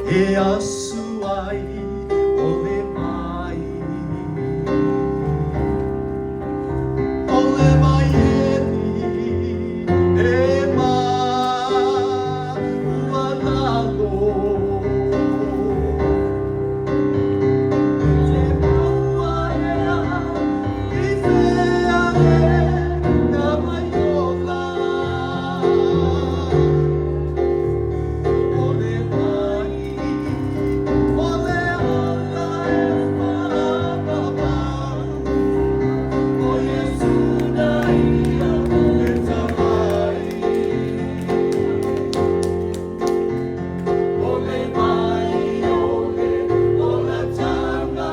e a suai o le mai e ma ualago te maua ea i whea e na maiola o le mai o le ala e whapapa o Iesu na ia e tamai o le mai o la tanga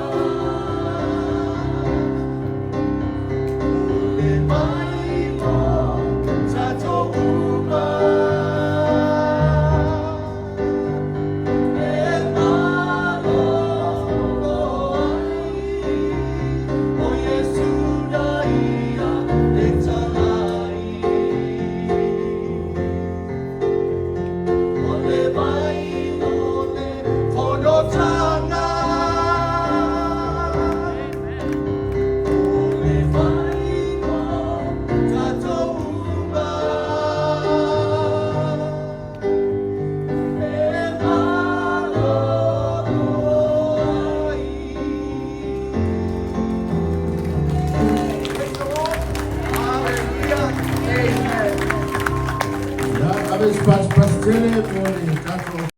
o le mai o tatou uma e malo ai o Iesu na ia e tamai o le mai o le whanotanga o le mai o tatou uma e malo ai. Hallelujah. Amen. Ja, aber es passt, passt sehr,